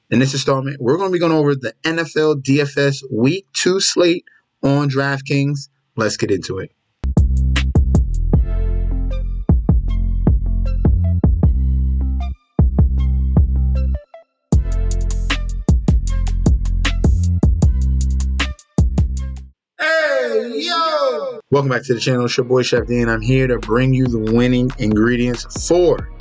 In this installment, we're going to be going over the NFL DFS Week 2 slate on Draftkings. Let's get into it. Hey, yo! Welcome back to the channel. It's your boy, Chef D, and I'm here to bring you the winning ingredients for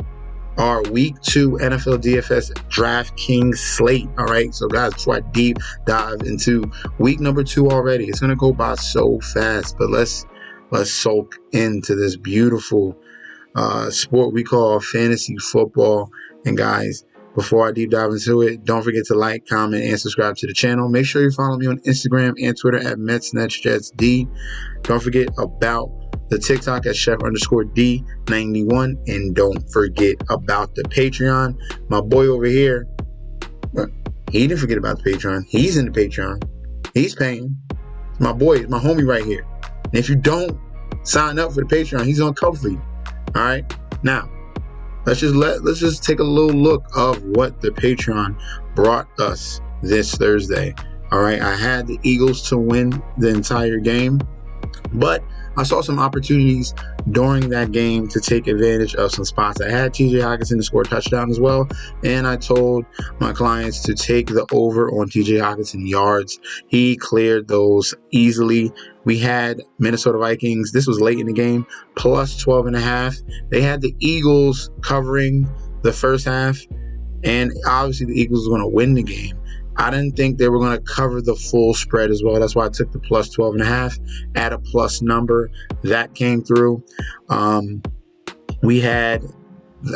our Week 2 NFL DFS Draftkings slate. All right, so guys, before I deep dive into week number 2 already, it's gonna go by so fast, but let's soak into this beautiful sport we call fantasy football. And guys, before I deep dive into it, don't forget to like, comment, and subscribe to the channel. Make sure you follow me on Instagram and Twitter at MetsNetsJetsD. Don't forget about the TikTok at Chef_D91, and don't forget about the Patreon. My boy over here, he didn't forget about the Patreon. He's in the Patreon. He's paying. My boy, my homie right here. And if you don't sign up for the Patreon, he's gonna cover for you. All right. Now, let's just take a little look of what the Patreon brought us this Thursday. All right. I had the Eagles to win the entire game, but I saw some opportunities during that game to take advantage of some spots. I had TJ Hockenson to score a touchdown as well, and I told my clients to take the over on TJ Hockenson yards. He cleared those easily. We had Minnesota Vikings. This was late in the game, plus 12.5. They had the Eagles covering the first half, and obviously the Eagles were going to win the game. I didn't think they were going to cover the full spread as well. That's why I took the plus 12.5 at a plus number. That came through. We had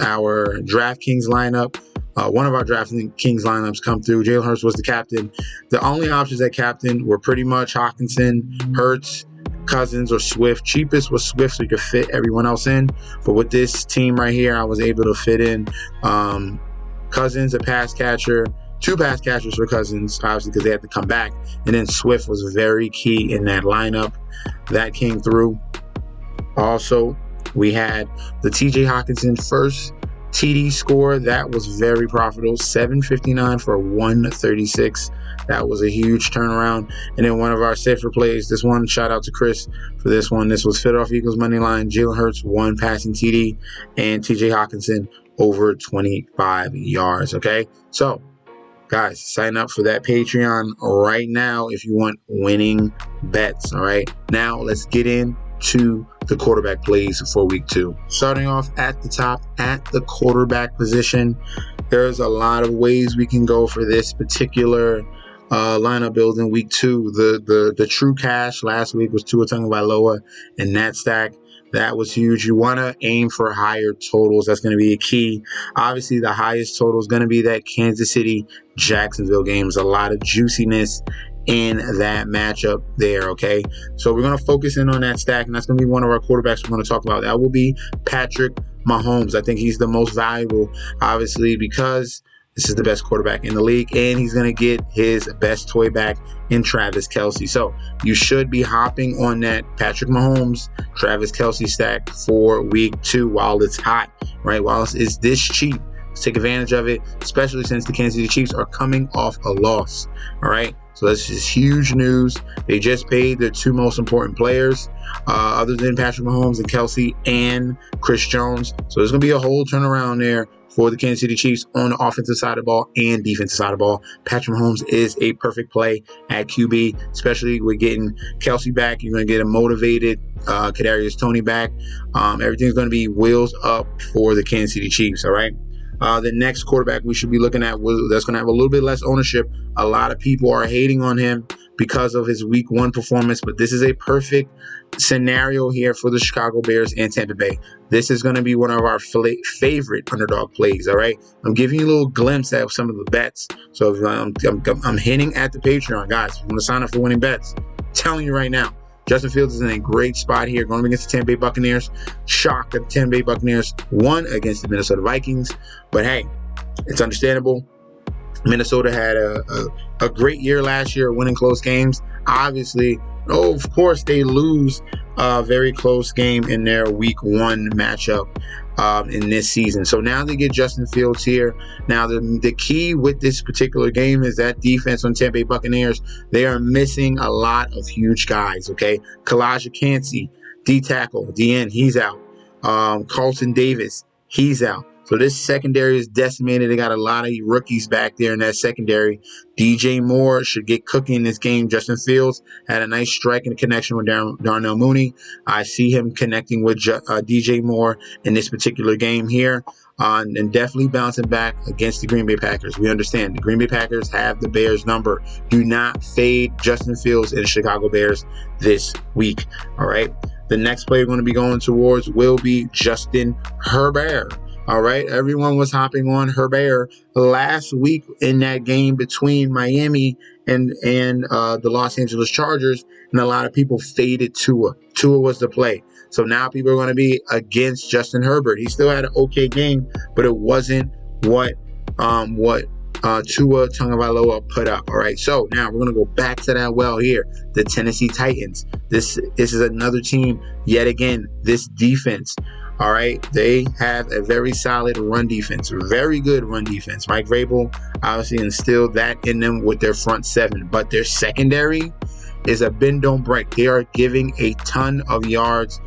our DraftKings lineup. One of our DraftKings lineups come through. Jalen Hurts was the captain. The only options at captain were pretty much Hockenson, Hurts, Cousins, or Swift. Cheapest was Swift, so you could fit everyone else in. But with this team right here, I was able to fit in Cousins, a pass catcher, 2 pass catchers for Cousins, obviously, because they had to come back. And then Swift was very key in that lineup. That came through. Also, we had the TJ Hockenson first TD score. That was very profitable. 759 for 136. That was a huge turnaround. And then one of our safer plays, this one, shout out to Chris for this one. This was Philadelphia Eagles money line. Jalen Hurts, 1 passing TD, and TJ Hockenson over 25 yards. Okay, so guys, sign up for that Patreon right now if you want winning bets. All right, now let's get into the quarterback plays for week 2. Starting off at the top at the quarterback position, there's a lot of ways we can go for this particular lineup build in week 2. The true cash last week was Tua Tagovailoa and that stack. That was huge. You want to aim for higher totals. That's going to be a key. Obviously, the highest total is going to be that Kansas City-Jacksonville game. There's a lot of juiciness in that matchup there, okay? So we're going to focus in on that stack, and that's going to be one of our quarterbacks we're going to talk about. That will be Patrick Mahomes. I think he's the most valuable, obviously, because this is the best quarterback in the league, and he's going to get his best toy back in Travis Kelce. So you should be hopping on that Patrick Mahomes, Travis Kelce stack for week 2 while it's hot, right? While it's this cheap. Let's take advantage of it, especially since the Kansas City Chiefs are coming off a loss, all right? So that's just huge news. They just paid their 2 most important players, other than Patrick Mahomes and Kelce and Chris Jones. So there's going to be a whole turnaround there for the Kansas City Chiefs on the offensive side of the ball and defensive side of the ball. Patrick Mahomes is a perfect play at QB, especially with getting Kelce back. You're going to get a motivated Kadarius Toney back. Everything's going to be wheels up for the Kansas City Chiefs, all right? The next quarterback we should be looking at that's going to have a little bit less ownership. A lot of people are hating on him because of his week 1 performance, but this is a perfect scenario here for the Chicago Bears and Tampa Bay. This is going to be one of our favorite underdog plays, all right? I'm giving you a little glimpse at some of the bets. So I'm hinting at the Patreon, guys. If you want to sign up for winning bets, I'm telling you right now, Justin Fields is in a great spot here going against the Tampa Bay Buccaneers. Shocked that the Tampa Bay Buccaneers won against the Minnesota Vikings. But hey, it's understandable. Minnesota had a great year last year, winning close games. Obviously, of course, they lose a very close game in their week 1 matchup in this season. So now they get Justin Fields here. Now the key with this particular game is that defense on Tampa Bay Buccaneers, they are missing a lot of huge guys, okay? Kalijah Kancey, D-tackle, D-end, he's out. Carlton Davis, he's out. So this secondary is decimated. They got a lot of rookies back there in that secondary. DJ Moore should get cooking in this game. Justin Fields had a nice striking connection with Darnell Mooney. I see him connecting with DJ Moore in this particular game here. And definitely bouncing back against the Green Bay Packers. We understand the Green Bay Packers have the Bears number. Do not fade Justin Fields and the Chicago Bears this week. All right. The next player we're going to be going towards will be Justin Herbert. All right, everyone was hopping on Herbert last week in that game between Miami and the Los Angeles Chargers, and a lot of people faded Tua. Tua was the play. So now people are going to be against Justin Herbert. He still had an okay game, but it wasn't what Tua Tagovailoa put up. All right, so now we're going to go back to that well here. The Tennessee Titans. This is another team, yet again, this defense. All right, they have a very solid run defense, very good run defense. Mike Vrabel obviously instilled that in them with their front seven, but their secondary is a bend don't break. They are giving a ton of yards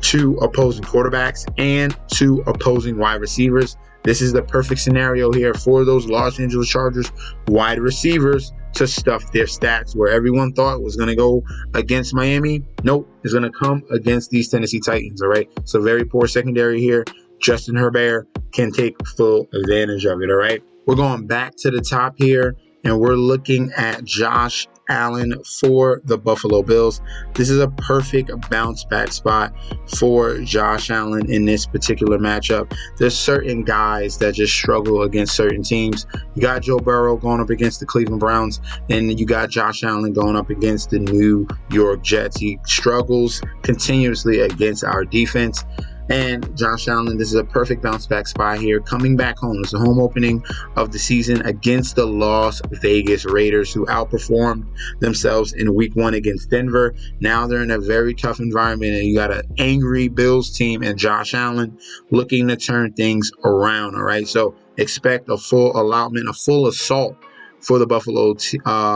to opposing quarterbacks and to opposing wide receivers. This is the perfect scenario here for those Los Angeles Chargers wide receivers to stuff their stats, where everyone thought was going to go against Miami. Nope, it's going to come against these Tennessee Titans, all right? So very poor secondary here. Justin Herbert can take full advantage of it, all right? We're going back to the top here, and we're looking at Josh Allen for the Buffalo Bills. This is a perfect bounce back spot for Josh Allen in this particular matchup. There's certain guys that just struggle against certain teams. You got Joe Burrow going up against the Cleveland Browns, and you got Josh Allen going up against the New York Jets. He struggles continuously against our defense. And Josh Allen, this is a perfect bounce back spot here. Coming back home. It's the home opening of the season against the Las Vegas Raiders, who outperformed themselves in week 1 against Denver. Now they're in a very tough environment, and you got an angry Bills team and Josh Allen looking to turn things around. All right. So expect a full allotment, a full assault for the Buffalo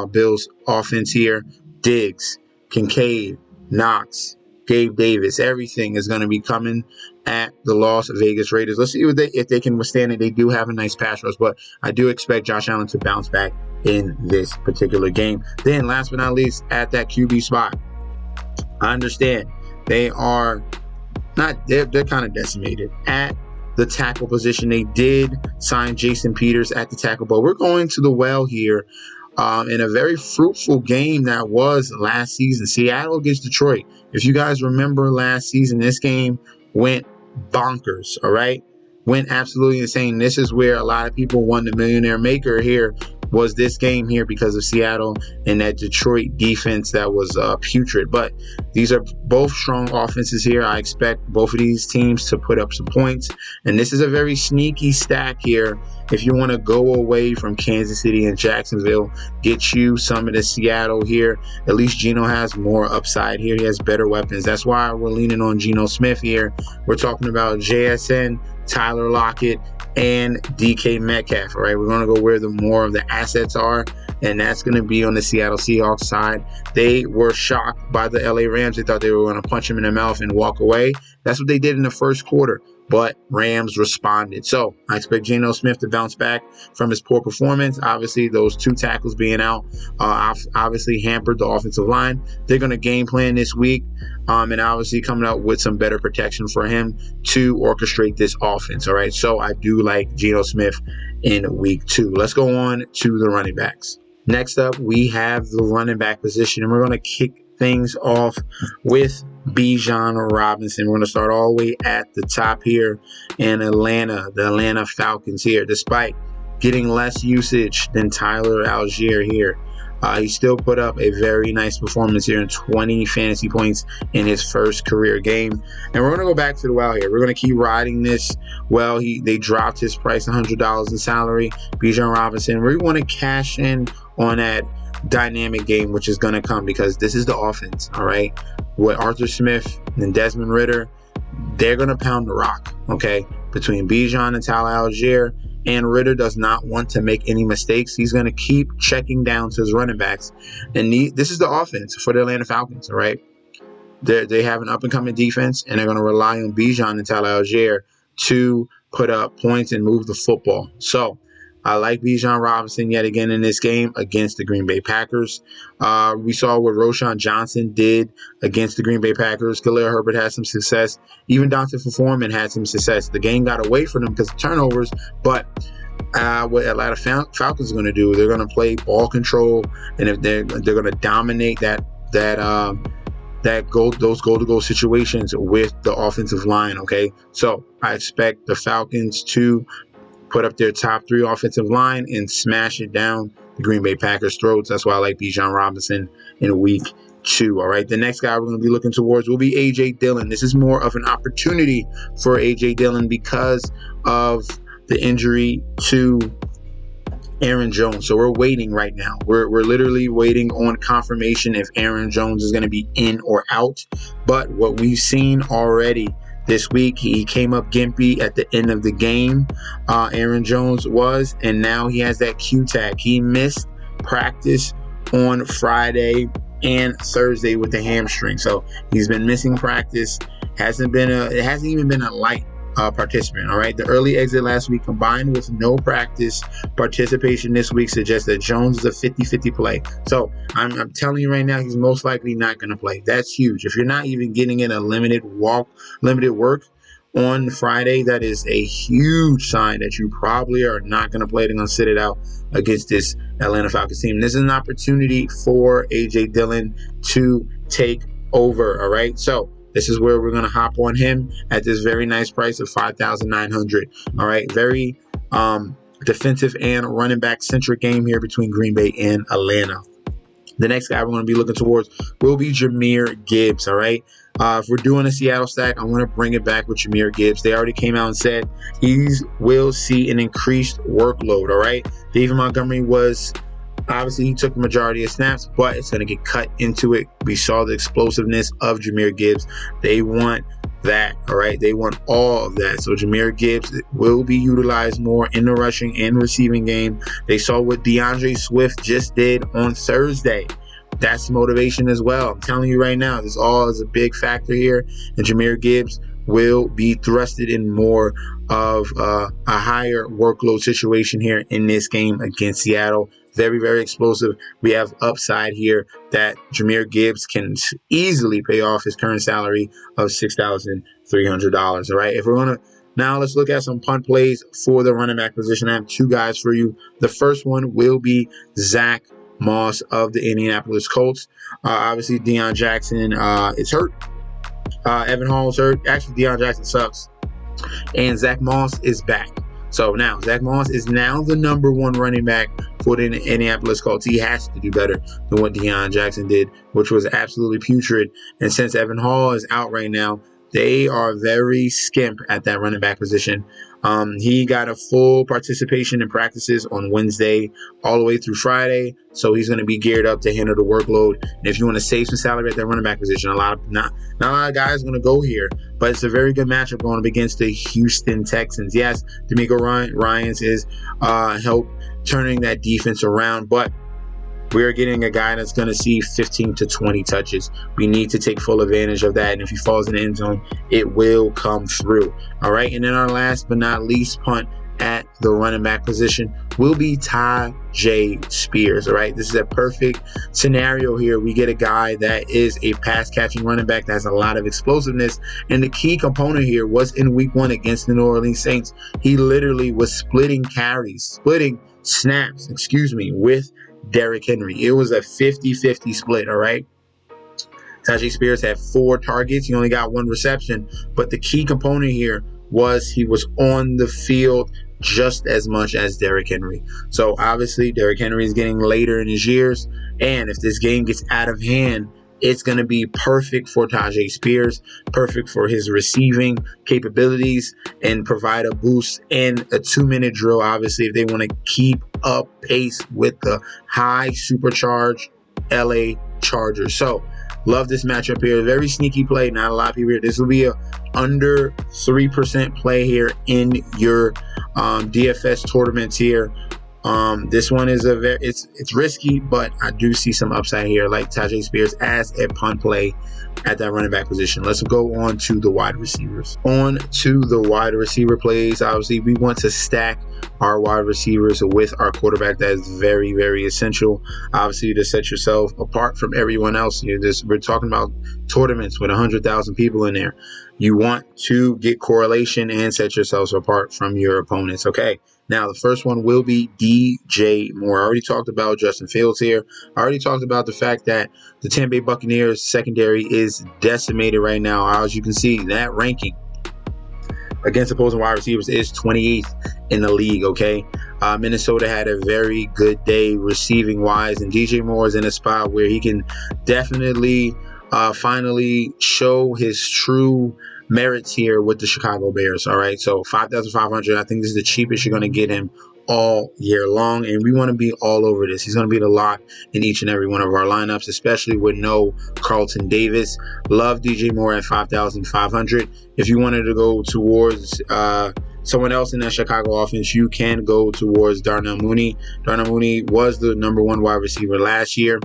Bills offense here. Diggs, Kincaid, Knox, Gabe Davis, everything is going to be coming at the Las Vegas Raiders. Let's see if they can withstand it. They do have a nice pass rush, but I do expect Josh Allen to bounce back in this particular game. Then, last but not least, at that QB spot, I understand they are not, they're kind of decimated at the tackle position. They did sign Jason Peters at the tackle, but we're going to the well here. In a very fruitful game that was last season, Seattle against Detroit. If you guys remember last season, this game went bonkers, all right? Went absolutely insane. This is where a lot of people won the Millionaire Maker here, was this game here because of Seattle and that Detroit defense that was putrid. But these are both strong offenses here. I expect both of these teams to put up some points. And this is a very sneaky stack here. If you want to go away from Kansas City and Jacksonville, get you some of the Seattle here. At least Geno has more upside here. He has better weapons. That's why we're leaning on Geno Smith here. We're talking about JSN, Tyler Lockett, and DK Metcalf. All right, we're going to go where the more of the assets are, and that's going to be on the Seattle Seahawks side. They were shocked by the LA Rams. They thought they were going to punch him in the mouth and walk away. That's what they did in the first quarter, but Rams responded. So I expect Geno Smith to bounce back from his poor performance. Obviously, those 2 tackles being out obviously hampered the offensive line. They're going to game plan this week, and obviously coming out with some better protection for him to orchestrate this offense. All right, so I do like Geno Smith in week 2. Let's go on to the running backs. Next up, we have the running back position, and we're going to kick things off with Bijan Robinson. We're going to start all the way at the top here in Atlanta, the Atlanta Falcons here. Despite getting less usage than Tyler Algier here, he still put up a very nice performance here in 20 fantasy points in his first career game. And we're going to go back to the well here. We're going to keep riding this well. They dropped his price $100 in salary. Bijan Robinson, we want to cash in on that dynamic game which is going to come, because this is the offense, all right? With Arthur Smith and Desmond Ridder, they're going to pound the rock, okay? Between Bijan and Tyler Algier, and Ritter does not want to make any mistakes. He's going to keep checking down to his running backs. And this is the offense for the Atlanta Falcons, all right? They have an up-and-coming defense, and they're going to rely on Bijan and Tyler Algier to put up points and move the football. So I like Bijan Robinson yet again in this game against the Green Bay Packers. We saw what Roschon Johnson did against the Green Bay Packers. Khalil Herbert had some success. Even Dante Foreman had some success. The game got away from them because of turnovers, but what Atlanta Falcons are going to do, they're going to play ball control, and if they're going to dominate those goal-to-goal situations with the offensive line, okay? So I expect the Falcons to put up their top 3 offensive line and smash it down the Green Bay Packers' throats. That's why I like Bijan Robinson in week 2, all right? The next guy we're going to be looking towards will be A.J. Dillon. This is more of an opportunity for A.J. Dillon because of the injury to Aaron Jones. So we're waiting right now. We're literally waiting on confirmation if Aaron Jones is going to be in or out. But what we've seen already this week, he came up gimpy at the end of the game. Aaron Jones was, and now he has that Q tag. He missed practice on Friday and Thursday with the hamstring. So he's been missing practice. It hasn't even been a light participant. All right. The early exit last week combined with no practice participation this week suggests that Jones is a 50-50 play. So I'm telling you right now, he's most likely not going to play. That's huge. If you're not even getting in a limited work on Friday, that is a huge sign that you probably are not going to play. They're going to sit it out against this Atlanta Falcons team. This is an opportunity for A.J. Dillon to take over. All right. So this is where we're going to hop on him at this very nice price of $5,900. All right. Very defensive and running back centric game here between Green Bay and Atlanta. The next guy we're going to be looking towards will be Jahmyr Gibbs. All right. If we're doing a Seattle stack, I want to bring it back with Jahmyr Gibbs. They already came out and said he will see an increased workload. All right. David Montgomery obviously, he took the majority of snaps, but it's going to get cut into it. We saw the explosiveness of Jahmyr Gibbs. They want that, all right? They want all of that. So Jahmyr Gibbs will be utilized more in the rushing and receiving game. They saw what DeAndre Swift just did on Thursday. That's motivation as well. I'm telling you right now, this all is a big factor here. And Jahmyr Gibbs will be thrusted in more of a higher workload situation here in this game against Seattle. Very, very explosive. We have upside here that Jahmyr Gibbs can easily pay off his current salary of $6,300. All right. If we're going to now, let's look at some punt plays for the running back position. I have 2 guys for you. The first one will be Zach Moss of the Indianapolis Colts. Obviously, Deion Jackson is hurt. Evan Hall is hurt. Actually, Deion Jackson sucks. And Zach Moss is back. So now Zach Moss is now the number 1 running back for the Indianapolis Colts. He has to do better than what Deion Jackson did, which was absolutely putrid. And since Evan Hall is out right now, they are very skimp at that running back position. He got a full participation in practices on Wednesday all the way through Friday, so he's going to be geared up to handle the workload. And if you want to save some salary at that running back position, not a lot of guys are going to go here, but it's a very good matchup going up against the Houston Texans. Yes, D'Amico Ryans is help turning that defense around, but we are getting a guy that's going to see 15 to 20 touches. We need to take full advantage of that. And if he falls in the end zone, it will come through. All right. And then our last but not least punt at the running back position will be Tyjae Spears. All right. This is a perfect scenario here. We get a guy that is a pass catching running back that has a lot of explosiveness. And the key component here was in week 1 against the New Orleans Saints. He literally was splitting snaps, with Derrick Henry. It was a 50-50 split, all right? Tyjae Spears had 4 targets. He only got 1 reception. But the key component here was he was on the field just as much as Derrick Henry. So obviously, Derrick Henry is getting later in his years. And if this game gets out of hand, it's going to be perfect for Tyjae Spears, perfect for his receiving capabilities, and provide a boost in a 2-minute drill, obviously, if they want to keep up pace with the high supercharged LA Chargers. So Love this matchup here. Very sneaky play. Not a lot of people here. This will be a under 3% play here in your DFS tournaments here. This one is it's risky, but I do see some upside here, like Tajay Spears as a punt play at that running back position. Let's go on to the wide receivers. On to the wide receiver plays. Obviously, we want to stack our wide receivers with our quarterback. That is very, very essential. Obviously, to set yourself apart from everyone else. We're talking about tournaments with 100,000 people in there. You want to get correlation and set yourselves apart from your opponents. Okay. Now, the first one will be DJ Moore. I already talked about Justin Fields here. I already talked about the fact that the Tampa Bay Buccaneers secondary is decimated right now. As you can see, that ranking against opposing wide receivers is 28th in the league, okay? Minnesota had a very good day receiving wise, and DJ Moore is in a spot where he can definitely finally show his true merits here with the Chicago Bears. All right, so 5,500. I think this is the cheapest you're going to get him all year long, and we want to be all over this. He's going to be the lock in each and every one of our lineups, especially with no Carlton Davis. Love DJ Moore at 5,500. If you wanted to go towards someone else in that Chicago offense, you can go towards Darnell Mooney. Darnell Mooney was the #1 wide receiver last year.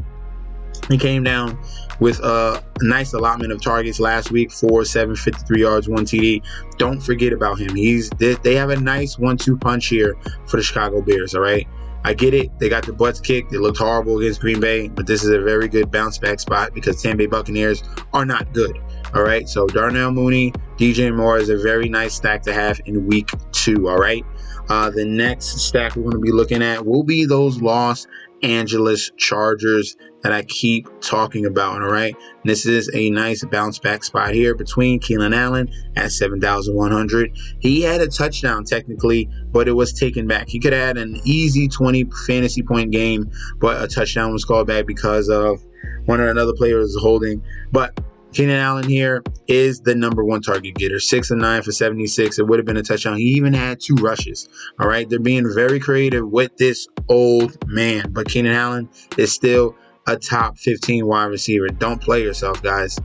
He came down with a nice allotment of targets last week, 4, 7, 53 yards, 1 TD. Don't forget about him. They have a nice 1-2 punch here for the Chicago Bears, all right? I get it. They got their butts kicked. They looked horrible against Green Bay, but this is a very good bounce back spot because Tampa Bay Buccaneers are not good, all right? So Darnell Mooney, DJ Moore is a very nice stack to have in week 2, all right? The next stack we're going to be looking at will be those Los Angeles Chargers that I keep talking about, all right? And this is a nice bounce back spot here between Keenan Allen at 7,100. He had a touchdown technically, but it was taken back. He could have had an easy 20 fantasy point game, but a touchdown was called back because of one or another player was holding. But Keenan Allen here is the #1 target getter. 6 of 9 for 76. It would have been a touchdown. He even had 2 rushes. All right. They're being very creative with this old man. But Keenan Allen is still a top 15 wide receiver. Don't play yourself, guys.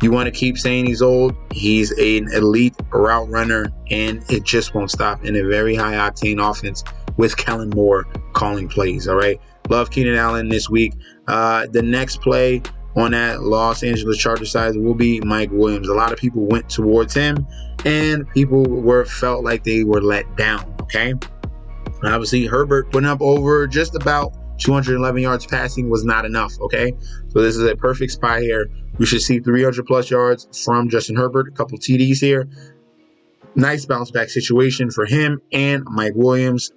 You want to keep saying he's old. He's an elite route runner, and it just won't stop in a very high octane offense with Kellen Moore calling plays. All right. Love Keenan Allen this week. The next play on that Los Angeles Chargers side will be Mike Williams. A lot of people went towards him, and people felt like they were let down, okay? Obviously, Herbert putting up over just about 211 yards passing was not enough, okay? So this is a perfect spot here. We should see 300-plus yards from Justin Herbert, a couple TDs here. Nice bounce-back situation for him and Mike Williams,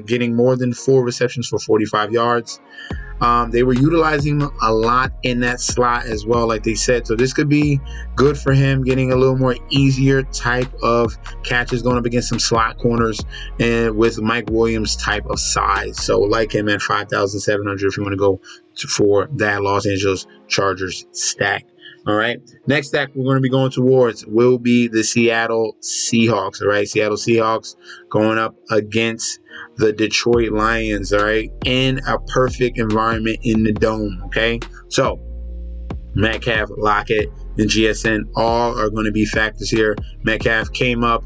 getting more than 4 receptions for 45 yards. They were utilizing him a lot in that slot as well, like they said. So this could be good for him, getting a little more easier type of catches going up against some slot corners and with Mike Williams type of size. So like him at 5,700 if you want to go for that Los Angeles Chargers stack. All right. Next stack we're going to be going towards will be the Seattle Seahawks. All right. Seattle Seahawks going up against the Detroit Lions. All right. In a perfect environment in the dome. Okay. So Metcalf, Lockett, and GSN all are going to be factors here. Metcalf came up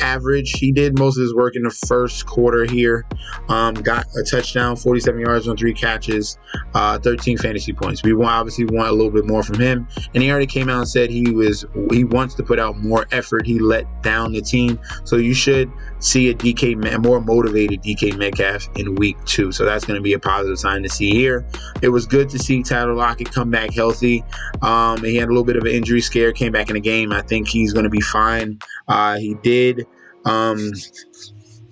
average. He did most of his work in the first quarter here. Got a touchdown, 47 yards on 3 catches, 13 fantasy points. We obviously want a little bit more from him, and he already came out and said he wants to put out more effort. He let down the team, so you should see a more motivated DK Metcalf in week 2. So that's going to be a positive sign to see here. It was good to see Tyler Lockett come back healthy. He had a little bit of an injury scare, came back in the game. I think he's going to be fine. He did.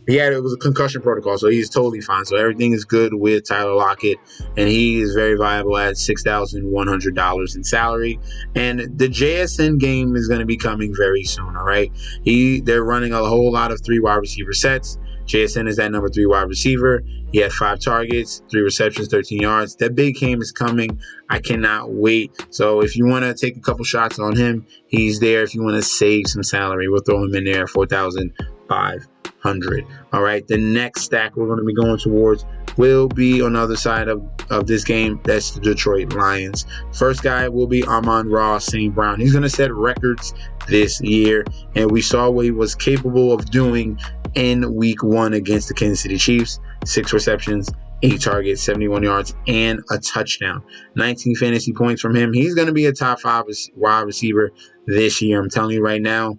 It was a concussion protocol, so he's totally fine. So everything is good with Tyler Lockett, and he is very viable at $6,100 in salary. And the JSN game is going to be coming very soon. All right, they're running a whole lot of 3 wide receiver sets. JSN is that #3 wide receiver. He had 5 targets, 3 receptions, 13 yards. That big game is coming. I cannot wait. So if you want to take a couple shots on him, he's there. If you want to save some salary, we'll throw him in there at $4,500. All right, the next stack we're going to be going towards will be on the other side of this game. That's the Detroit Lions. First guy will be Amon-Ra St. Brown. He's going to set records this year, and we saw what he was capable of doing in week 1 against the Kansas City Chiefs. 6 receptions, 8 targets, 71 yards, and a touchdown. 19 fantasy points from him. He's going to be a top 5 wide receiver this year. I'm telling you right now.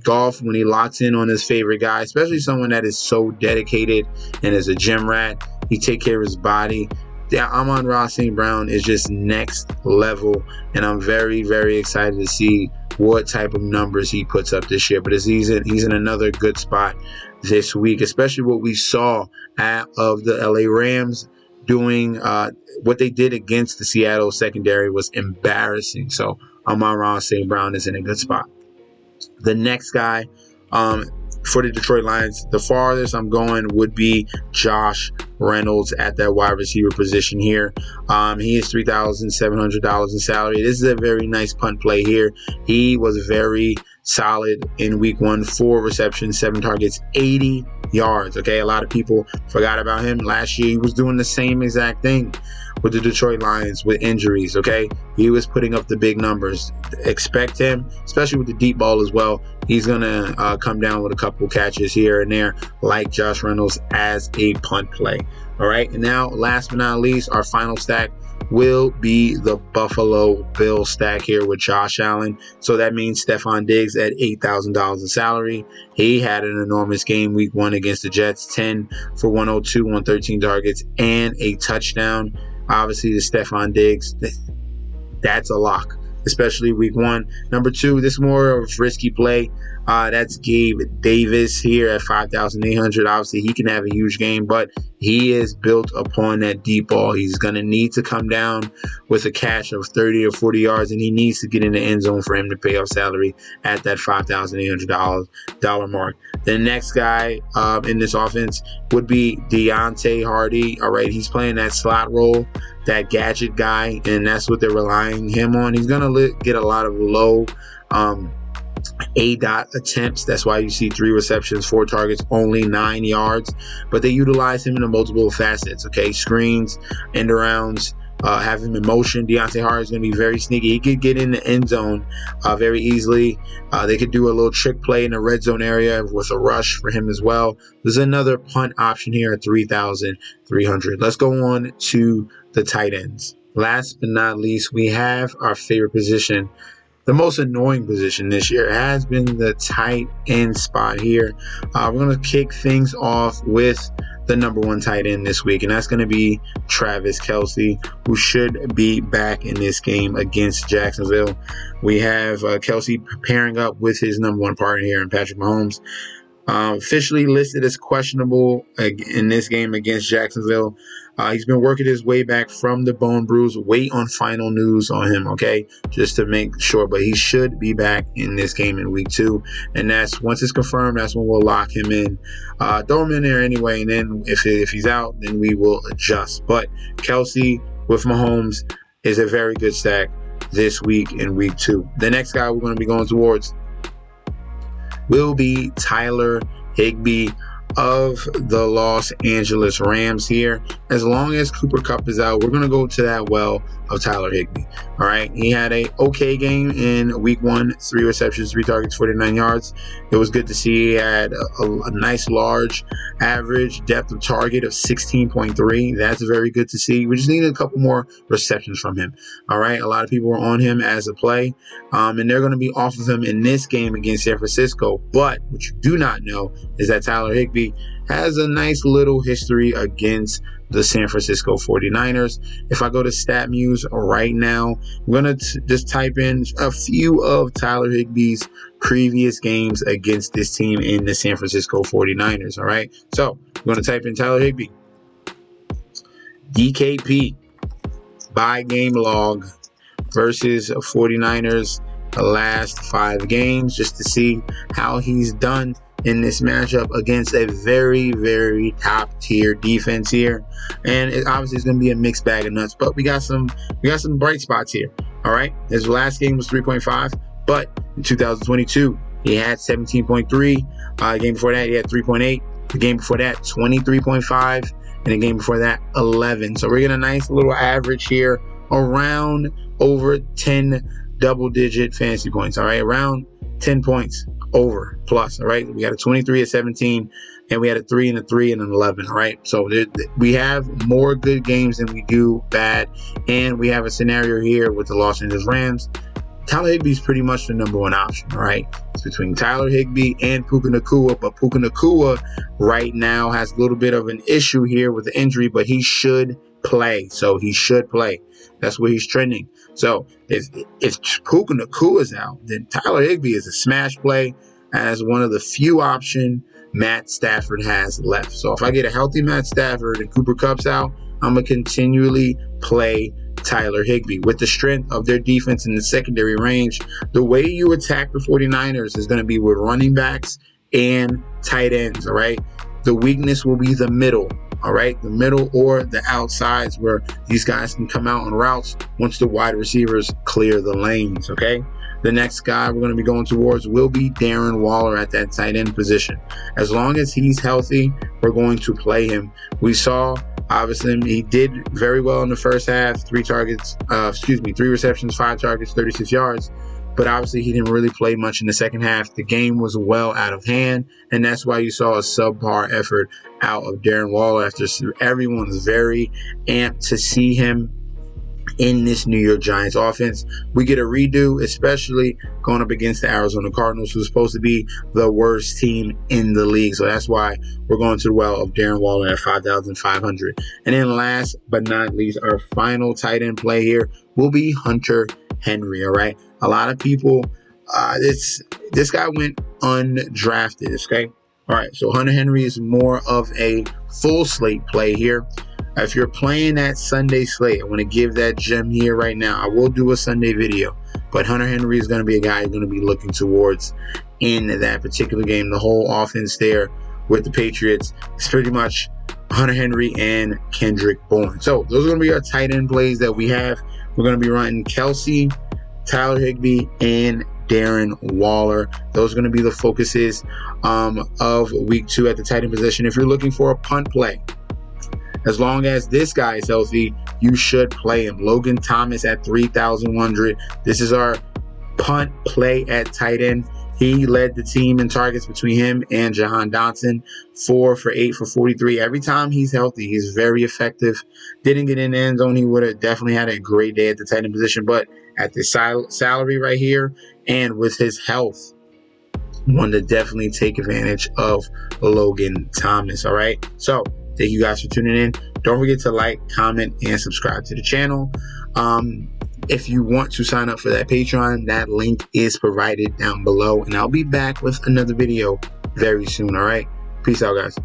Goff, when he locks in on his favorite guy, especially someone that is so dedicated and is a gym rat, he take care of his body. Yeah, Amon-Ra St. Brown is just next level, and I'm very, very excited to see what type of numbers he puts up this year. But he's in another good spot this week, especially what we saw of the LA Rams doing what they did against the Seattle secondary was embarrassing. So Amon-Ra St. Brown is in a good spot. The next guy for the Detroit Lions, the farthest I'm going would be Josh Reynolds at that wide receiver position here. He is $3,700 in salary. This is a very nice punt play here. He was very solid in week 1, 4 receptions, 7 targets, 80 yards. Okay, a lot of people forgot about him. Last year, he was doing the same exact thing with the Detroit Lions with injuries. Okay, he was putting up the big numbers. Expect him, especially with the deep ball as well. He's gonna come down with a couple catches here and there, like Josh Reynolds, as a punt play. All right, and now last but not least, our final stack will be the Buffalo Bills stack here with Josh Allen. So that means Stephon Diggs at $8,000 in salary. He had an enormous game week 1 against the Jets, 10 for 102 on 13 targets and a touchdown. Obviously, the Stephon Diggs, that's a lock, especially week 1. Number 2, this is more of a risky play. That's Gabe Davis here at $5,800. Obviously, he can have a huge game, but he is built upon that deep ball. He's going to need to come down with a catch of 30 or 40 yards, and he needs to get in the end zone for him to pay off salary at that $5,800 mark. The next guy in this offense would be Deontay Hardy. All right, he's playing that slot role, that gadget guy, and that's what they're relying him on. He's going to get a lot of low A-dot attempts. That's why you see 3 receptions, 4 targets, only 9 yards. But they utilize him in multiple facets. Okay, screens, end arounds, have him in motion. Deontay Hardy is going to be very sneaky. He could get in the end zone very easily. They could do a little trick play in the red zone area with a rush for him as well. There's another punt option here at $3,300. Let's go on to the tight ends. Last but not least, we have our favorite position. The most annoying position this year has been the tight end spot here. We're going to kick things off with the number 1 tight end this week, and that's going to be Travis Kelce, who should be back in this game against Jacksonville. We have Kelce pairing up with his number 1 partner here in Patrick Mahomes. Officially listed as questionable in this game against Jacksonville. He's been working his way back from the bone bruise. Wait on final news on him, okay? Just to make sure. But he should be back in this game in week 2. And that's once it's confirmed, that's when we'll lock him in. Throw him in there anyway. And then if he's out, then we will adjust. But Kelce with Mahomes is a very good stack this week in week 2. The next guy we're going to be going towards will be Tyler Higbee of the Los Angeles Rams here. As long as Cooper Kupp is out, we're going to go to that well of Tyler Higbee. All right. He had a okay game in week 1, 3 receptions, 3 targets, 49 yards. It was good to see he had a nice large average depth of target of 16.3. That's very good to see. We just need a couple more receptions from him. All right. A lot of people were on him as a play, and they're going to be off of him in this game against San Francisco. But what you do not know is that Tyler Higbee has a nice little history against the San Francisco 49ers. If I go to StatMuse right now, I'm going to just type in a few of Tyler Higbee's previous games against this team in the San Francisco 49ers. All right. So I'm going to type in Tyler Higbee, DKP, by game log versus 49ers the last 5 games, just to see how he's done in this matchup against a very, very top tier defense here. And it obviously is going to be a mixed bag of nuts, but we got some bright spots here. All right. His last game was 3.5, but in 2022, he had 17.3. The game before that, he had 3.8. The game before that, 23.5. And the game before that, 11. So we're getting a nice little average here around over 10 double-digit fantasy points, all right? Around 10 points over plus, all right? We got a 23, a 17, and we had a 3 and a 3 and an 11, all right? So we have more good games than we do bad, and we have a scenario here with the Los Angeles Rams. Tyler Higbee is pretty much the number one option, all right? It's between Tyler Higbee and Puka Nacua, but Puka Nacua right now has a little bit of an issue here with the injury, but he should play. So he should play. That's where he's trending. So if Puka Nacua is out, then Tyler Higbee is a smash play as one of the few options Matt Stafford has left. So if I get a healthy Matt Stafford and Cooper Kupp's out, I'm going to continually play Tyler Higbee. With the strength of their defense in the secondary range, the way you attack the 49ers is going to be with running backs and tight ends, all right? The weakness will be the middle, all right? The middle or the outsides where these guys can come out on routes once the wide receivers clear the lanes, okay? The next guy we're going to be going towards will be Darren Waller at that tight end position. As long as he's healthy, we're going to play him. We saw, obviously, he did very well in the first half. 3 receptions, 5 targets, 36 yards. But obviously, he didn't really play much in the second half. The game was well out of hand, and that's why you saw a subpar effort out of Darren Waller after everyone's very amped to see him in this New York Giants offense. We get a redo, especially going up against the Arizona Cardinals, who's supposed to be the worst team in the league. So that's why we're going to the well of Darren Waller at 5,500. And then last but not least, our final tight end play here will be Hunter Henry, all right? A lot of people, this guy went undrafted, okay? All right, so Hunter Henry is more of a full slate play here. If you're playing that Sunday slate, I want to give that gem here right now. I will do a Sunday video, but Hunter Henry is going to be a guy you're going to be looking towards in that particular game. The whole offense there with the Patriots is pretty much Hunter Henry and Kendrick Bourne. So those are going to be our tight end plays that we have. We're going to be running Kelsey, Tyler Higbee, and Darren Waller. Those are going to be the focuses of week 2 at the tight end position. If you're looking for a punt play, as long as this guy is healthy, you should play him. Logan Thomas at 3,100. This is our punt play at tight end. He led the team in targets between him and Jahan Dotson. 4 for 8 for 43. Every time he's healthy, he's very effective. Didn't get in the end zone. He would have definitely had a great day at the tight end position. But at the salary right here and with his health, one to definitely take advantage of Logan Thomas. All right. So thank you guys for tuning in. Don't forget to like, comment, and subscribe to the channel. If you want to sign up for that Patreon, that link is provided down below. And I'll be back with another video very soon. All right. Peace out, guys.